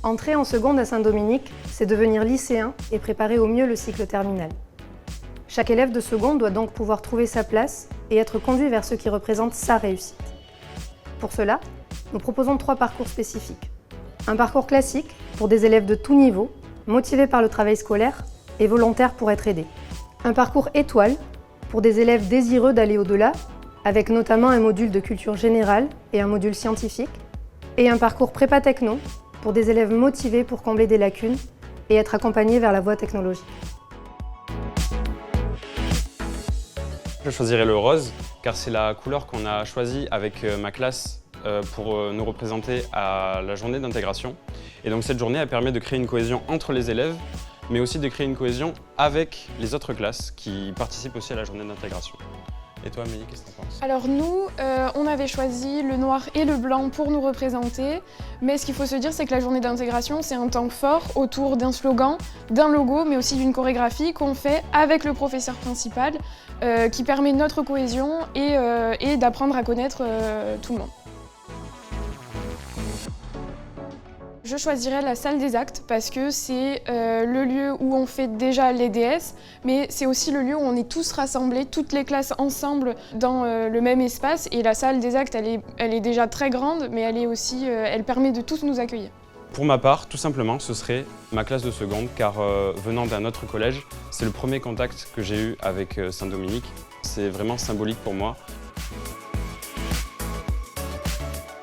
Entrer en seconde à Saint-Dominique, c'est devenir lycéen et préparer au mieux le cycle terminal. Chaque élève de seconde doit donc pouvoir trouver sa place et être conduit vers ce qui représente sa réussite. Pour cela, nous proposons 3 parcours spécifiques. Un parcours classique pour des élèves de tout niveau, motivés par le travail scolaire et volontaires pour être aidés. Un parcours étoile pour des élèves désireux d'aller au-delà, avec notamment un module de culture générale et un module scientifique. Et un parcours prépa techno pour des élèves motivés pour combler des lacunes et être accompagnés vers la voie technologique. Je choisirais le rose car c'est la couleur qu'on a choisie avec ma classe pour nous représenter à la journée d'intégration. Et donc cette journée elle permet de créer une cohésion entre les élèves, mais aussi de créer une cohésion avec les autres classes qui participent aussi à la journée d'intégration. Et toi Amélie, qu'est-ce que tu en penses? Alors nous, on avait choisi le noir et le blanc pour nous représenter, mais ce qu'il faut se dire, c'est que la journée d'intégration, c'est un temps fort autour d'un slogan, d'un logo, mais aussi d'une chorégraphie qu'on fait avec le professeur principal, qui permet notre cohésion et d'apprendre à connaître tout le monde. Je choisirais la salle des actes parce que c'est le lieu où on fait déjà les DS, mais c'est aussi le lieu où on est tous rassemblés, toutes les classes ensemble dans le même espace. Et la salle des actes, elle est déjà très grande, mais elle permet de tous nous accueillir. Pour ma part, tout simplement, ce serait ma classe de seconde, car venant d'un autre collège, c'est le premier contact que j'ai eu avec Saint-Dominique. C'est vraiment symbolique pour moi.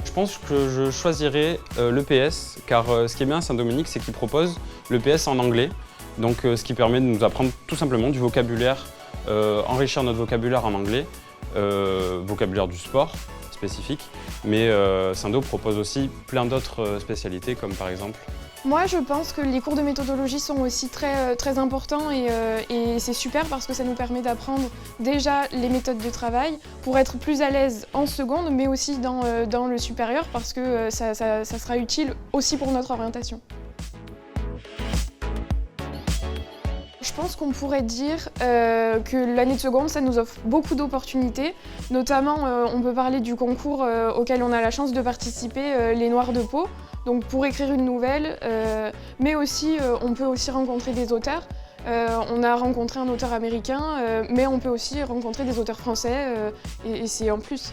Je pense que je choisirais l'EPS, car ce qui est bien à Saint-Dominique, c'est qu'il propose l'EPS en anglais, donc ce qui permet de nous apprendre tout simplement du vocabulaire, enrichir notre vocabulaire en anglais, vocabulaire du sport spécifique, mais Saint-Do propose aussi plein d'autres spécialités, comme par exemple... Moi, je pense que les cours de méthodologie sont aussi très importants et c'est super parce que ça nous permet d'apprendre déjà les méthodes de travail pour être plus à l'aise en seconde, mais aussi dans le supérieur parce que ça sera utile aussi pour notre orientation. Je pense qu'on pourrait dire que l'année de seconde, ça nous offre beaucoup d'opportunités. Notamment, on peut parler du concours auquel on a la chance de participer, les Noirs de Pau. Donc pour écrire une nouvelle, mais aussi on peut aussi rencontrer des auteurs. On a rencontré un auteur américain, mais on peut aussi rencontrer des auteurs français et c'est en plus.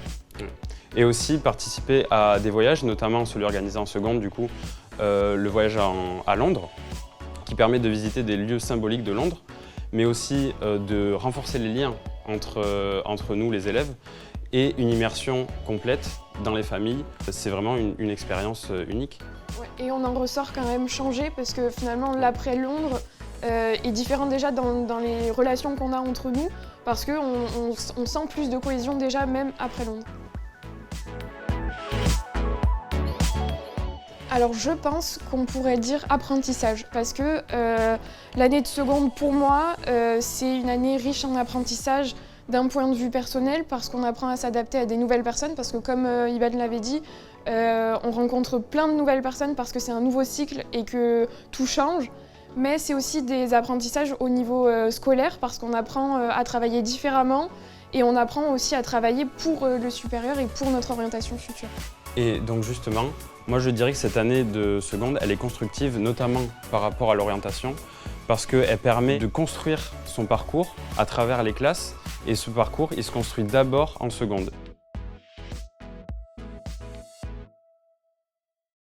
Et aussi participer à des voyages, notamment celui organisé en seconde, du coup, le voyage à Londres, qui permet de visiter des lieux symboliques de Londres, mais aussi de renforcer les liens entre nous, les élèves, et une immersion complète dans les familles. C'est vraiment une expérience unique. Ouais, et on en ressort quand même changé parce que finalement l'après-Londres est différent déjà dans les relations qu'on a entre nous parce qu'on sent plus de cohésion déjà même après Londres. Alors je pense qu'on pourrait dire apprentissage parce que l'année de seconde pour moi c'est une année riche en apprentissage d'un point de vue personnel parce qu'on apprend à s'adapter à des nouvelles personnes parce que comme Ivan l'avait dit, on rencontre plein de nouvelles personnes parce que c'est un nouveau cycle et que tout change. Mais c'est aussi des apprentissages au niveau scolaire parce qu'on apprend à travailler différemment et on apprend aussi à travailler pour le supérieur et pour notre orientation future. Et donc justement, moi je dirais que cette année de seconde, elle est constructive, notamment par rapport à l'orientation, parce qu'elle permet de construire son parcours à travers les classes, et ce parcours, il se construit d'abord en seconde.